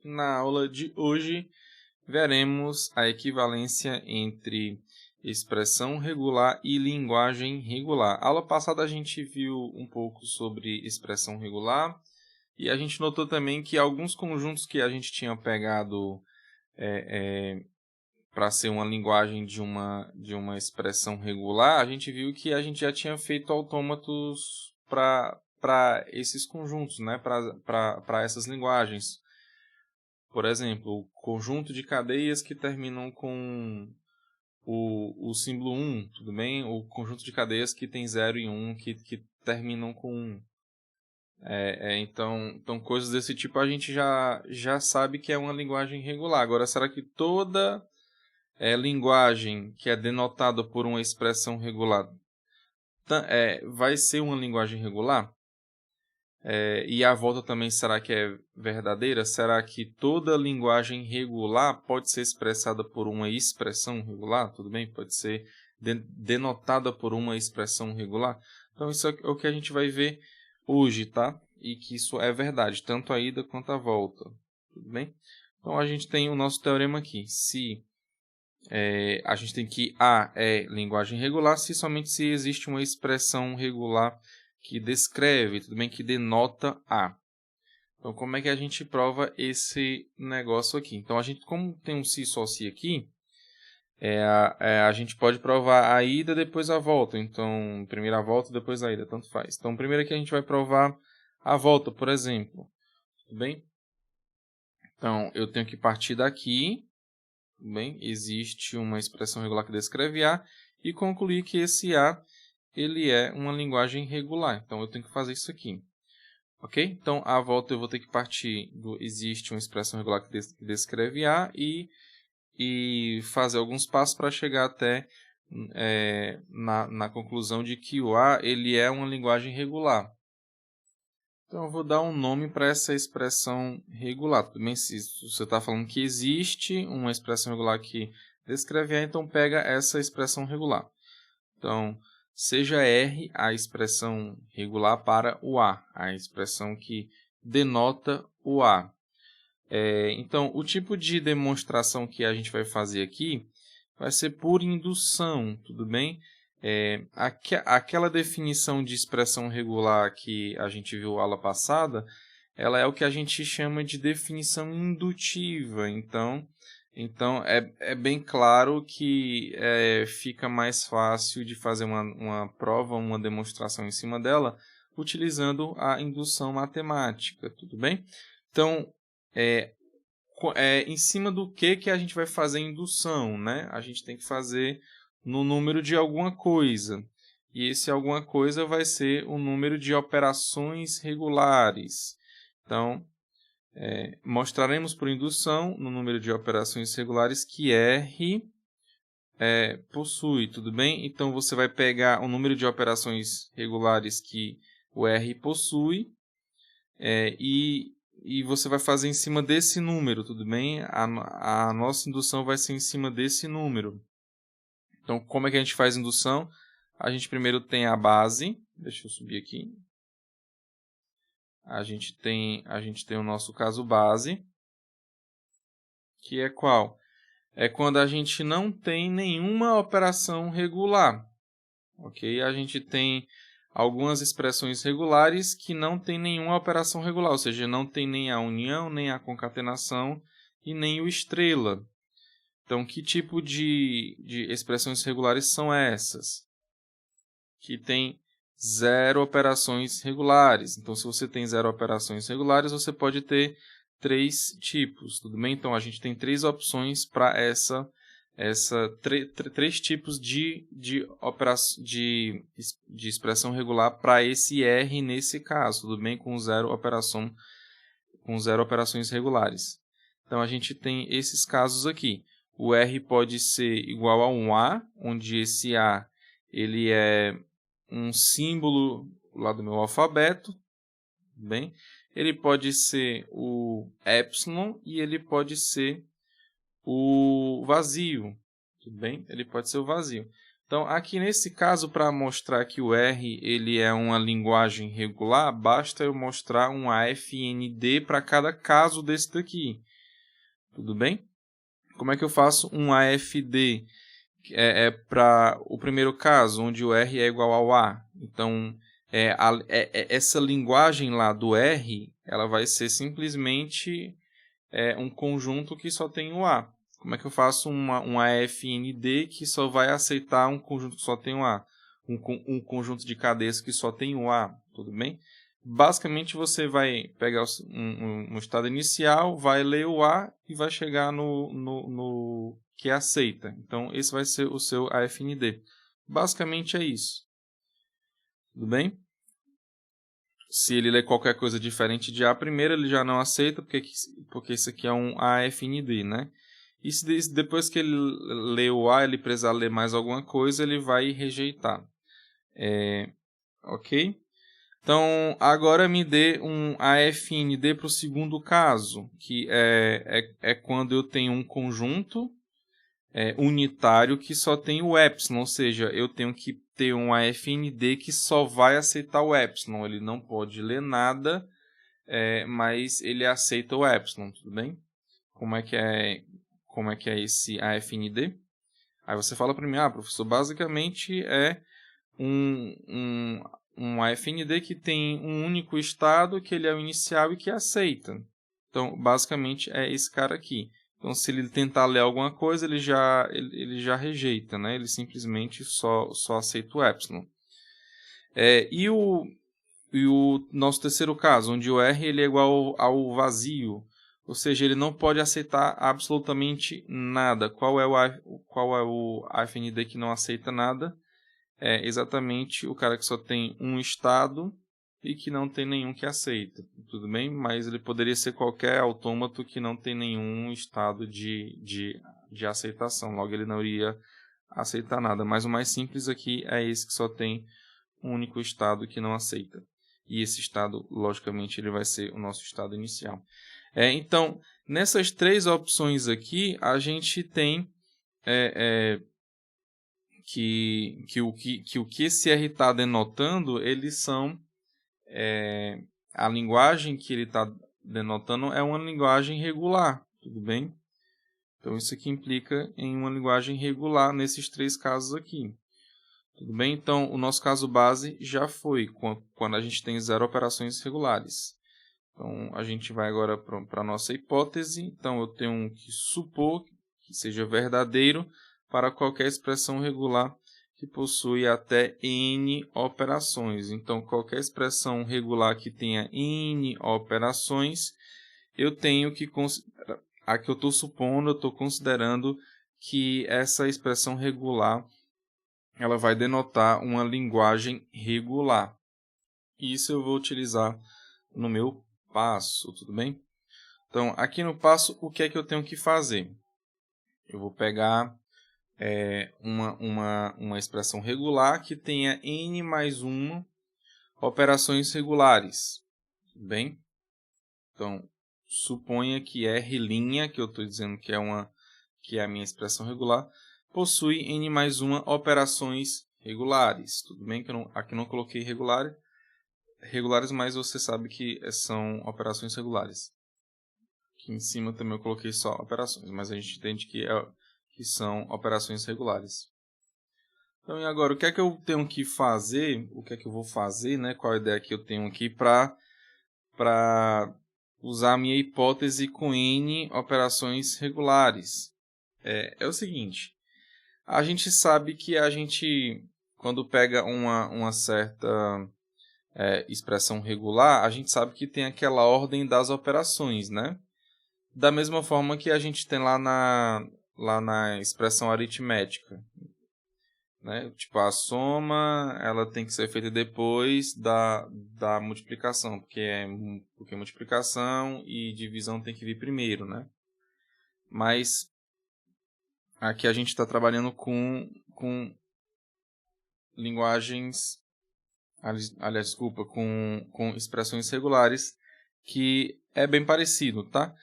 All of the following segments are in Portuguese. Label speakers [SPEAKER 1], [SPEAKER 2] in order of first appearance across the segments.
[SPEAKER 1] Na aula de hoje, veremos a equivalência entre expressão regular e linguagem regular. A aula passada a gente viu um pouco sobre expressão regular e a gente notou também que alguns conjuntos que a gente tinha pegado para ser uma linguagem de uma expressão regular, a gente viu que a gente já tinha feito autômatos para esses conjuntos, né? Para essas linguagens. Por exemplo, o conjunto de cadeias que terminam com o símbolo 1, tudo bem? O conjunto de cadeias que tem 0 e 1, que terminam com 1. Então, coisas desse tipo a gente já sabe que é uma linguagem regular. Agora, será que toda linguagem que é denotada por uma expressão regular vai ser uma linguagem regular? E a volta também será que é verdadeira? Será que toda linguagem regular pode ser expressada por uma expressão regular? Tudo bem? Pode ser denotada por uma expressão regular? Então, isso é o que a gente vai ver hoje, tá? E que isso é verdade, tanto a ida quanto a volta. Tudo bem? Então, a gente tem o nosso teorema aqui. Se a gente tem que A é linguagem regular, somente se existe uma expressão regular que descreve, tudo bem, que denota A. Então, como é que a gente prova esse negócio aqui? Então, como tem um se só se aqui, a gente pode provar a ida depois a volta. Então, primeiro a volta, depois a ida, tanto faz. Então, primeiro aqui a gente vai provar a volta, por exemplo. Tudo bem? Então, eu tenho que partir daqui. Tudo bem? Existe uma expressão regular que descreve A e concluir que esse A ele é uma linguagem regular. Então, eu tenho que fazer isso aqui. Ok? Então, a volta eu vou ter que partir do existe uma expressão regular que descreve A e fazer alguns passos para chegar até na conclusão de que o A ele é uma linguagem regular. Então, eu vou dar um nome para essa expressão regular. Também, se você está falando que existe uma expressão regular que descreve A, então pega essa expressão regular. Então, seja R a expressão regular para o a expressão que denota o A. Então, o tipo de demonstração que a gente vai fazer aqui vai ser por indução, tudo bem? Aquela definição de expressão regular que a gente viu na aula passada, ela é o que a gente chama de definição indutiva. Então é bem claro que fica mais fácil de fazer uma prova, uma demonstração em cima dela, utilizando a indução matemática, tudo bem? Então, em cima do que a gente vai fazer indução, né? A gente tem que fazer no número de alguma coisa. E esse alguma coisa vai ser o número de operações regulares. Então, mostraremos por indução no número de operações regulares que R possui, tudo bem? Então, você vai pegar o número de operações regulares que o R possui e você vai fazer em cima desse número, tudo bem? A nossa indução vai ser em cima desse número. Então, como é que a gente faz indução? A gente primeiro tem a base. Deixa eu subir aqui. A gente tem o nosso caso base, que é qual? É quando a gente não tem nenhuma operação regular. Ok? A gente tem algumas expressões regulares que não tem nenhuma operação regular, ou seja, não tem nem a união, nem a concatenação e nem o estrela. Então, que tipo de expressões regulares são essas? Que tem 0 operações regulares. Então, se você tem 0 operações regulares, você pode ter 3 tipos, tudo bem? Então, a gente tem 3 opções para três tipos de expressão regular para esse R nesse caso, tudo bem? Com 0 operações regulares. Então, a gente tem esses casos aqui. O R pode ser igual a um A, onde esse A ele é um símbolo lá do meu alfabeto, bem? Ele pode ser o epsilon e ele pode ser o vazio, tudo bem? Ele pode ser o vazio. Então, aqui nesse caso, para mostrar que o R ele é uma linguagem regular, basta eu mostrar um AFND para cada caso desse daqui. Tudo bem? Como é que eu faço um AFD? Para o primeiro caso, onde o R é igual ao A. Então, essa linguagem lá do R, ela vai ser simplesmente um conjunto que só tem o A. Como é que eu faço um AFND que só vai aceitar um conjunto que só tem o A? Um conjunto de cadeias que só tem o A, tudo bem? Basicamente, você vai pegar um estado inicial, vai ler o A e vai chegar no que aceita. Então, esse vai ser o seu AFND. Basicamente é isso. Tudo bem? Se ele ler qualquer coisa diferente de A primeiro, ele já não aceita, porque isso aqui é um AFND, né? E se depois que ele lê o A, ele precisar ler mais alguma coisa, ele vai rejeitar. Ok? Então, agora me dê um AFND para o segundo caso, que é quando eu tenho um conjunto unitário que só tem o epsilon, ou seja, eu tenho que ter um AFND que só vai aceitar o epsilon. Ele não pode ler nada, mas ele aceita o epsilon, tudo bem? Como é que é esse AFND? Aí você fala para mim, professor, basicamente é um AFND que tem um único estado, que ele é o inicial e que aceita. Então, basicamente é esse cara aqui. Então, se ele tentar ler alguma coisa, ele já rejeita, né? Ele simplesmente só aceita o epsilon. E o nosso terceiro caso, onde o R ele é igual ao vazio, ou seja, ele não pode aceitar absolutamente nada. Qual é o AFND que não aceita nada? É exatamente o cara que só tem um estado e que não tem nenhum que aceita. Tudo bem? Mas ele poderia ser qualquer autômato que não tem nenhum estado de aceitação. Logo, ele não iria aceitar nada. Mas o mais simples aqui é esse que só tem um único estado que não aceita. E esse estado, logicamente, ele vai ser o nosso estado inicial. Então, nessas três opções aqui, a gente tem que o que esse R está denotando, eles são a linguagem que ele está denotando é uma linguagem regular, tudo bem? Então isso aqui implica em uma linguagem regular nesses três casos aqui, tudo bem? Então o nosso caso base já foi quando a gente tem zero operações regulares. Então a gente vai agora para a nossa hipótese. Então eu tenho que supor que seja verdadeiro para qualquer expressão regular que possui até n operações. Então, qualquer expressão regular que tenha n operações, eu tenho que considerar. A que eu estou supondo, eu estou considerando que essa expressão regular ela vai denotar uma linguagem regular. Isso eu vou utilizar no meu passo, tudo bem? Então, aqui no passo, o que é que eu tenho que fazer? Eu vou pegar uma expressão regular que tenha n mais 1 operações regulares. Tudo bem? Então, suponha que R', que eu estou dizendo que é a minha expressão regular, possui n mais 1 operações regulares. Tudo bem? Que aqui não coloquei regulares, mas você sabe que são operações regulares. Aqui em cima também eu coloquei só operações, mas a gente entende que são operações regulares. Então, e agora, o que é que eu tenho que fazer? O que é que eu vou fazer, né? Qual a ideia que eu tenho aqui para usar a minha hipótese com n operações regulares? É o seguinte, a gente sabe que quando pega uma certa expressão regular, a gente sabe que tem aquela ordem das operações, né? Da mesma forma que a gente tem lá na expressão aritmética, né? Tipo, a soma ela tem que ser feita depois da multiplicação, porque multiplicação e divisão tem que vir primeiro, né? Mas aqui a gente está trabalhando com linguagens, aliás, desculpa, com expressões regulares, que é bem parecido, tá?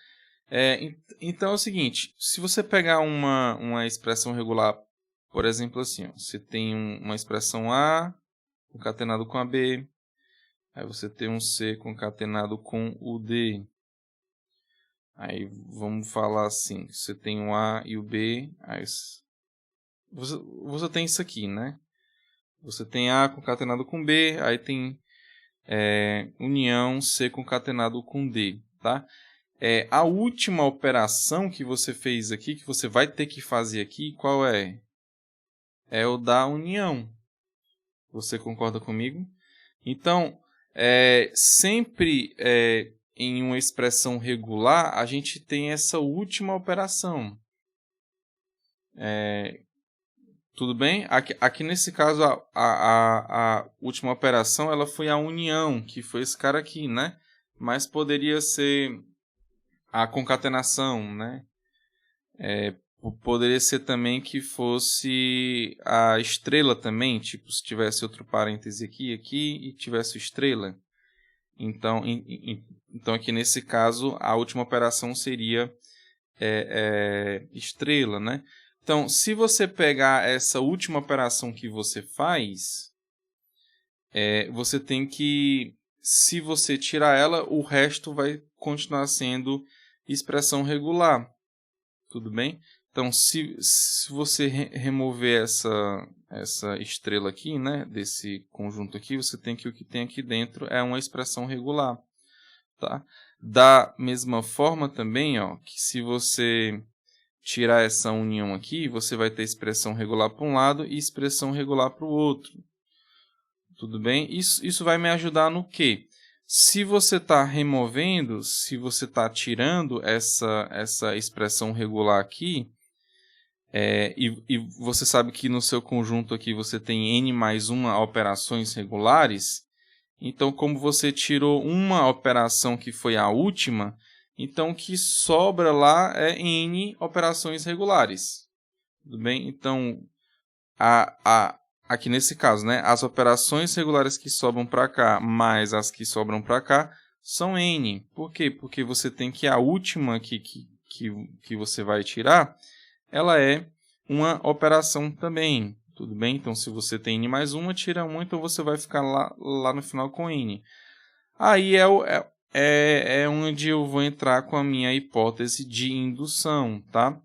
[SPEAKER 1] Então é o seguinte, se você pegar uma expressão regular, Por exemplo, assim, ó, você tem uma expressão A concatenado com a B, aí você tem um C concatenado com o D. Aí vamos falar assim, você tem o A e o B, aí você tem isso aqui, né? Você tem A concatenado com B, aí tem união C concatenado com D, tá? A última operação que você fez aqui, que você vai ter que fazer aqui, qual é? É o da união. Você concorda comigo? Então, sempre em uma expressão regular, a gente tem essa última operação. Tudo bem? Aqui nesse caso, a última operação ela foi a união, que foi esse cara aqui, né? Mas poderia ser a concatenação, né? Poderia ser também que fosse a estrela também, tipo, se tivesse outro parêntese aqui e tivesse estrela. Então aqui nesse caso, a última operação seria estrela, né? Então, se você pegar essa última operação que você faz, você tem que, se você tirar ela, o resto vai continuar sendo expressão regular. Tudo bem? Então, se você remover essa estrela aqui, né, desse conjunto aqui, você tem que o que tem aqui dentro é uma expressão regular. Tá? Da mesma forma também, ó, que se você tirar essa união aqui, você vai ter expressão regular para um lado e expressão regular para o outro. Tudo bem? Isso vai me ajudar no quê? Se você está removendo, se você está tirando essa expressão regular aqui, e você sabe que no seu conjunto aqui você tem n mais uma operações regulares, então como você tirou uma operação que foi a última, então o que sobra lá é n operações regulares. Tudo bem? Então, aqui nesse caso, né, as operações regulares que sobram para cá mais as que sobram para cá são n. Por quê? Porque você tem que a última que você vai tirar, ela é uma operação também. Tudo bem? Então, se você tem n mais uma, tira 1, então você vai ficar lá no final com n. Aí é onde eu vou entrar com a minha hipótese de indução, tá?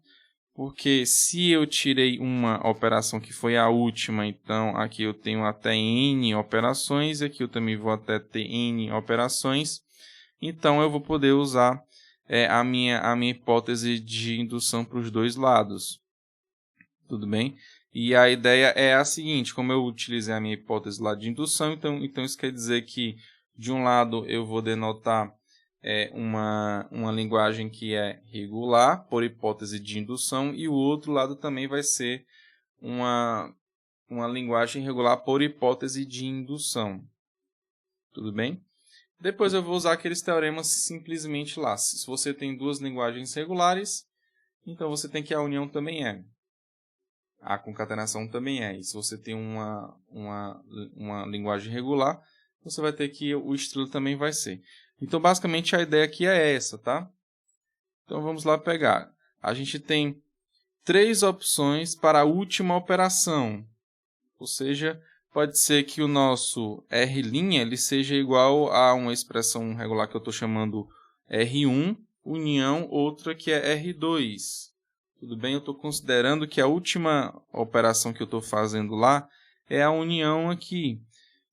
[SPEAKER 1] Porque se eu tirei uma operação que foi a última, então aqui eu tenho até n operações, e aqui eu também vou até ter n operações, então eu vou poder usar a minha hipótese de indução para os dois lados. Tudo bem? E a ideia é a seguinte, como eu utilizei a minha hipótese lá de indução, então isso quer dizer que de um lado eu vou denotar uma linguagem que é regular, por hipótese de indução, e o outro lado também vai ser uma linguagem regular por hipótese de indução. Tudo bem? Depois eu vou usar aqueles teoremas simplesmente lá. Se você tem duas linguagens regulares, então você tem que a união também é. A concatenação também é. E se você tem uma linguagem regular, você vai ter que o estrela também vai ser. Então, basicamente, a ideia aqui é essa, tá? Então, vamos lá pegar. A gente tem 3 opções para a última operação. Ou seja, pode ser que o nosso R' ele seja igual a uma expressão regular que eu estou chamando R1, união, outra que é R2. Tudo bem? Eu estou considerando que a última operação que eu estou fazendo lá é a união aqui.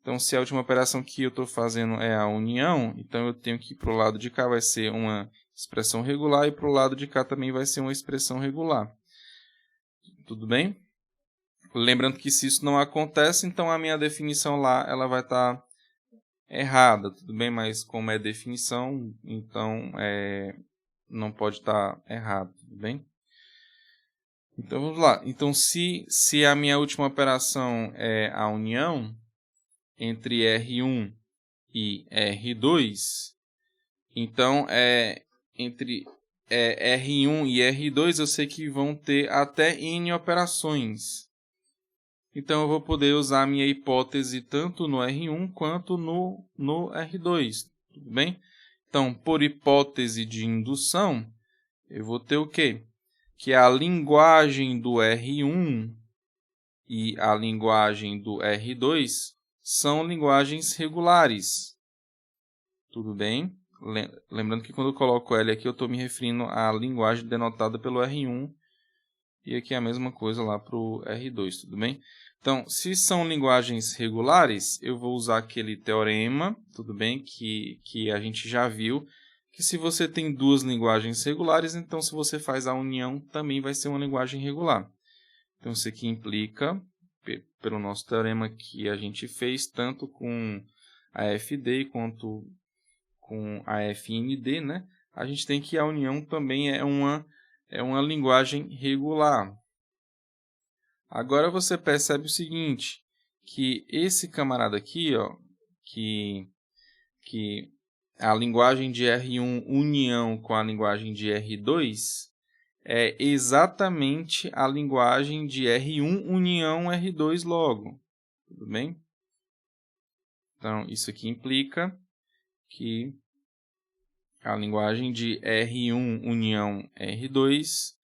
[SPEAKER 1] Então, se a última operação que eu estou fazendo é a união, então eu tenho que para o lado de cá vai ser uma expressão regular e para o lado de cá também vai ser uma expressão regular. Tudo bem? Lembrando que se isso não acontece, então a minha definição lá ela vai estar errada. Tudo bem? Mas como é definição, então não pode estar errado. Tudo bem? Então vamos lá. Então, se a minha última operação é a união entre R1 e R2, então entre R1 e R2 eu sei que vão ter até N operações. Então eu vou poder usar a minha hipótese tanto no R1 quanto no R2. Tudo bem? Então, por hipótese de indução, eu vou ter o quê? Que a linguagem do R1 e a linguagem do R2 são linguagens regulares. Tudo bem? Lembrando que quando eu coloco L aqui, eu estou me referindo à linguagem denotada pelo R1, e aqui é a mesma coisa lá para o R2, tudo bem? Então, se são linguagens regulares, eu vou usar aquele teorema, tudo bem? Que a gente já viu, que se você tem duas linguagens regulares, então se você faz a união, também vai ser uma linguagem regular. Então, isso aqui implica, pelo nosso teorema que a gente fez, tanto com a FD quanto com a FND, né? A gente tem que a união também é uma linguagem regular. Agora você percebe o seguinte, que esse camarada aqui, ó, que a linguagem de R1 união com a linguagem de R2 é exatamente a linguagem de R1 união R2 logo. Tudo bem? Então, isso aqui implica que a linguagem de R1 união R2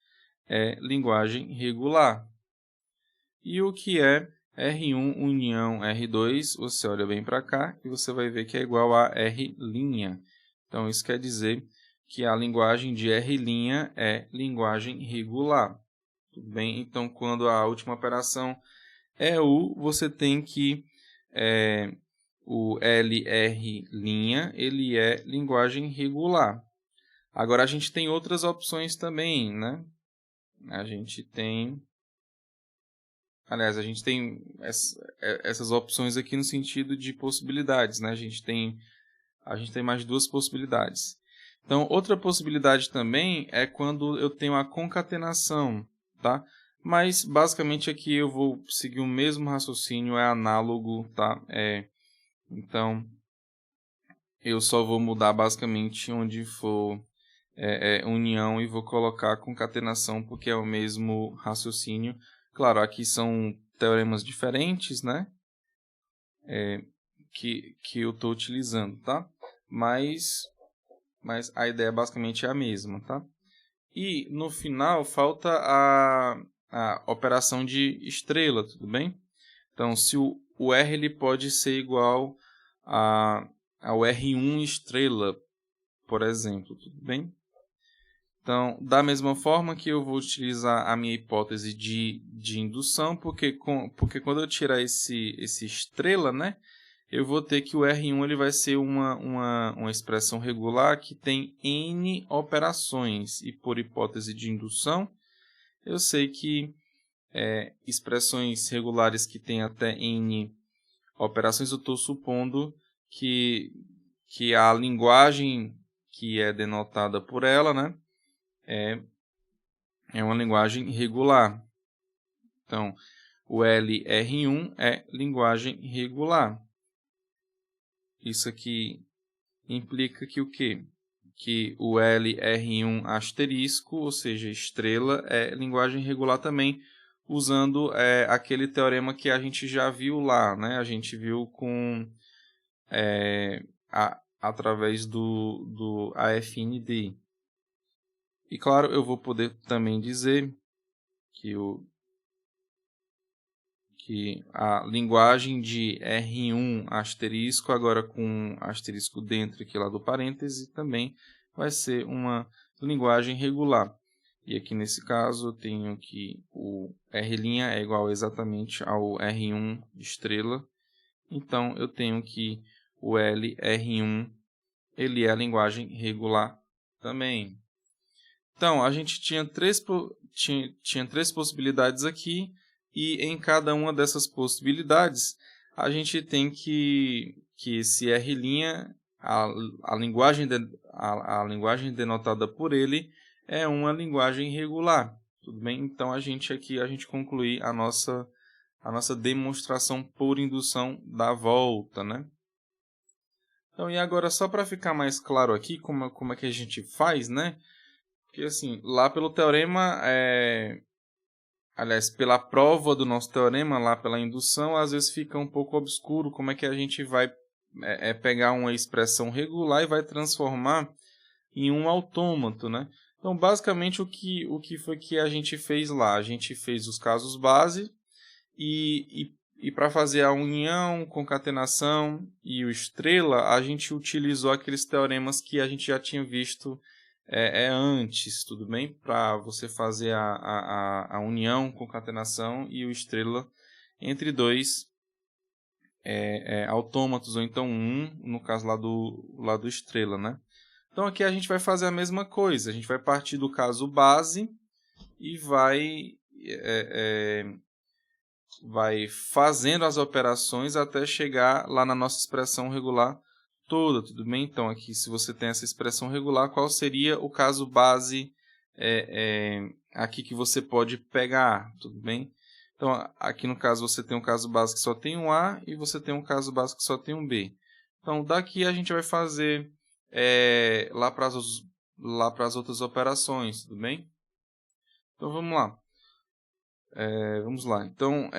[SPEAKER 1] é linguagem regular. E o que é R1 união R2? Você olha bem para cá e você vai ver que é igual a R'. Então, isso quer dizer que a linguagem de R' é linguagem regular. Tudo bem? Então, quando a última operação é U, você tem que o LR' ele é linguagem regular. Agora, a gente tem outras opções também, né? A gente tem essas opções aqui no sentido de possibilidades, né? A gente tem mais duas possibilidades. Então, outra possibilidade também é quando eu tenho a concatenação, tá? Mas, basicamente, aqui eu vou seguir o mesmo raciocínio, é análogo, tá? Então, eu só vou mudar, basicamente, onde for união e vou colocar concatenação, porque é o mesmo raciocínio. Claro, aqui são teoremas diferentes, né? Que eu estou utilizando, tá? Mas a ideia basicamente é a mesma, tá? E no final falta a operação de estrela, tudo bem? Então, se o R ele pode ser igual ao R1 estrela, por exemplo, tudo bem? Então, da mesma forma que eu vou utilizar a minha hipótese de indução, porque quando eu tirar esse estrela, né, eu vou ter que o R1 ele vai ser uma expressão regular que tem N operações. E por hipótese de indução, eu sei que expressões regulares que têm até N operações, eu estou supondo que a linguagem que é denotada por ela, né, é uma linguagem regular. Então, o LR1 é linguagem regular. Isso aqui implica que o quê? Que o LR1 asterisco, ou seja, estrela, é linguagem regular também, usando aquele teorema que a gente já viu lá, né? A gente viu com através do AFND. E claro, eu vou poder também dizer que a linguagem de R1 asterisco, agora com asterisco dentro aqui lá do parêntese, também vai ser uma linguagem regular. E aqui nesse caso eu tenho que o R' é igual exatamente ao R1 estrela. Então eu tenho que o LR1 ele é a linguagem regular também. Então, a gente tinha três possibilidades aqui, e em cada uma dessas possibilidades, a gente tem que esse R', a linguagem denotada por ele, é uma linguagem regular. Tudo bem? Então, a gente conclui a nossa demonstração por indução da volta, né? Então, e agora, só para ficar mais claro aqui, como é que a gente faz, né? Porque, assim, lá pelo teorema, aliás, pela prova do nosso teorema, lá pela indução, às vezes fica um pouco obscuro como é que a gente vai pegar uma expressão regular e vai transformar em um autômato, né? Então, basicamente, o que foi que a gente fez lá? A gente fez os casos base E para fazer a união, concatenação e o estrela, a gente utilizou aqueles teoremas que a gente já tinha visto antes, tudo bem? Para você fazer a união, concatenação e o estrela entre dois autômatos, ou então no caso lá do estrela, né? Então aqui a gente vai fazer a mesma coisa, a gente vai partir do caso base e vai fazendo as operações até chegar lá na nossa expressão regular toda, tudo bem? Então aqui, se você tem essa expressão regular, qual seria o caso base aqui que você pode pegar, tudo bem? Então aqui no caso você tem um caso base que só tem um A e você tem um caso base que só tem um B. Então daqui a gente vai fazer lá para as outras operações, tudo bem? Então vamos lá. Vamos lá. Então,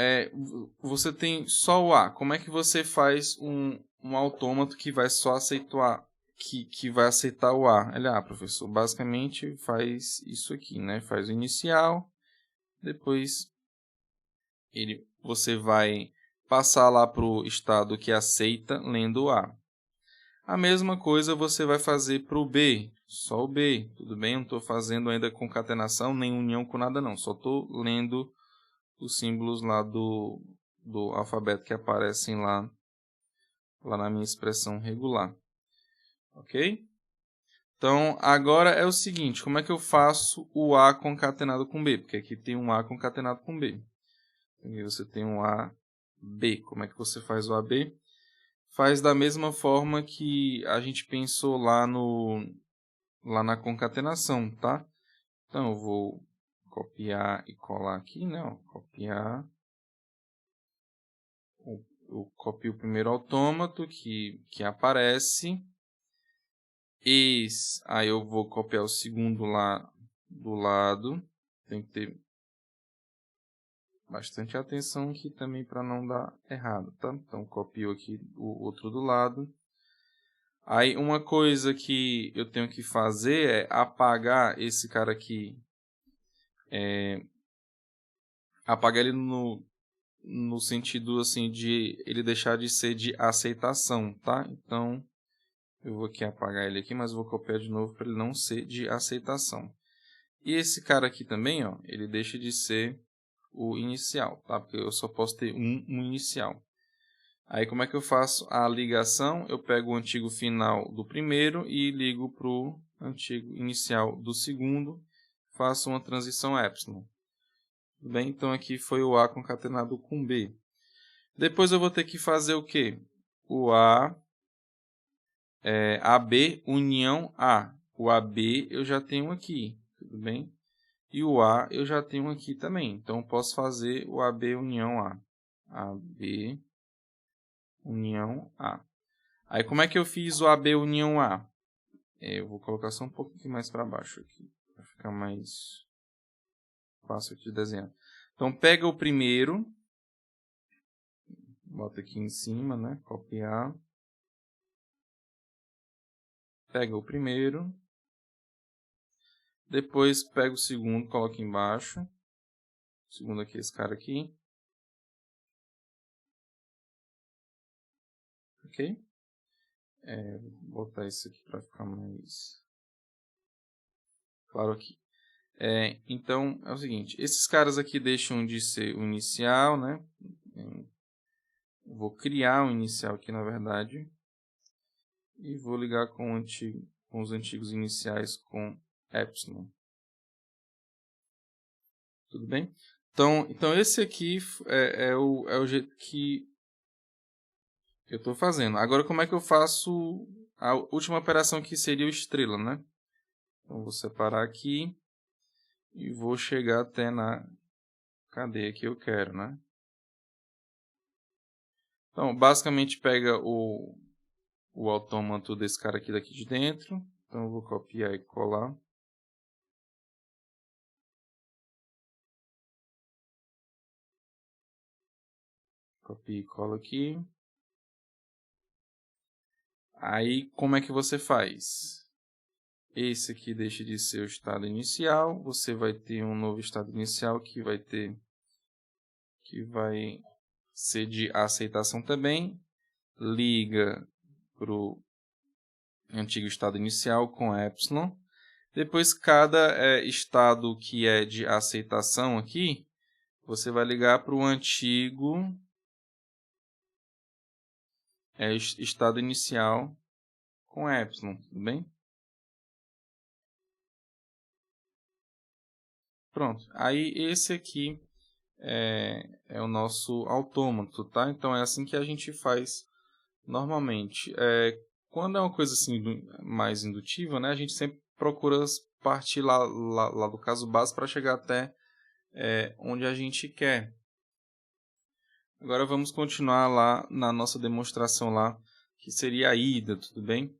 [SPEAKER 1] você tem só o A. Como é que você faz um autômato que vai só aceitar que vai aceitar o A? Professor, basicamente faz isso aqui, né? Faz o inicial, depois você vai passar lá para o estado que aceita lendo o A. A mesma coisa você vai fazer para o B, só o B, tudo bem? Não estou fazendo ainda concatenação, nem união com nada não, só estou lendo os símbolos lá do alfabeto que aparecem lá na minha expressão regular. Ok? Então, agora é o seguinte, como é que eu faço o A concatenado com B? Porque aqui tem um A concatenado com B. Aqui você tem um AB. Como é que você faz o AB? Faz da mesma forma que a gente pensou lá na concatenação, tá? Então, eu vou copiar e colar aqui, né? Copiar. Eu copio o primeiro autômato que aparece. Aí eu vou copiar o segundo lá do lado. Tem que ter bastante atenção aqui também para não dar errado, tá? Então copio aqui o outro do lado. Aí uma coisa que eu tenho que fazer é apagar esse cara aqui. Apagar ele no sentido assim de ele deixar de ser de aceitação, tá? Então eu vou aqui apagar ele aqui, mas vou copiar de novo para ele não ser de aceitação. E esse cara aqui também, ó, ele deixa de ser o inicial, tá? Porque eu só posso ter um inicial. Aí como é que eu faço a ligação? Eu pego o antigo final do primeiro e ligo para o antigo inicial do segundo. Faço uma transição epsilon. Tudo bem? Então aqui foi o A concatenado com B. Depois eu vou ter que fazer o quê? O AB união A. O AB eu já tenho aqui, tudo bem? E o A eu já tenho aqui também. Então eu posso fazer o AB união A. AB união A. Aí como é que eu fiz o AB união A? Eu vou colocar só um pouquinho mais para baixo aqui, para ficar mais fácil de desenhar. Então pega o primeiro, bota aqui em cima, né? Copiar. Pega o primeiro. Depois pega o segundo, coloca embaixo. O segundo aqui é esse cara aqui. Ok? Vou botar isso aqui para ficar mais claro aqui. Então, é o seguinte. Esses caras aqui deixam de ser o inicial, né? Vou criar um inicial aqui, na verdade. E vou ligar com os antigos iniciais com epsilon. Tudo bem? Então esse aqui é o jeito que eu estou fazendo. Agora, como é que eu faço a última operação que seria o estrela, né? Então, vou separar aqui e vou chegar até na cadeia que eu quero, né? Então, basicamente pega o autômato desse cara aqui daqui de dentro. Então, eu vou copiar e colar. Copia e cola aqui. Aí, como é que você faz? Esse aqui deixa de ser o estado inicial. Você vai ter um novo estado inicial que vai que vai ser de aceitação também, liga para o antigo estado inicial com epsilon. Depois, cada estado que é de aceitação aqui, você vai ligar para o antigo estado inicial com epsilon, tudo bem? Pronto. Aí, esse aqui é o nosso autômato, tá? Então, é assim que a gente faz normalmente. Quando é uma coisa assim mais indutiva, né, a gente sempre procura partir lá do caso base para chegar até onde a gente quer. Agora vamos continuar lá na nossa demonstração lá, que seria a ida, tudo bem?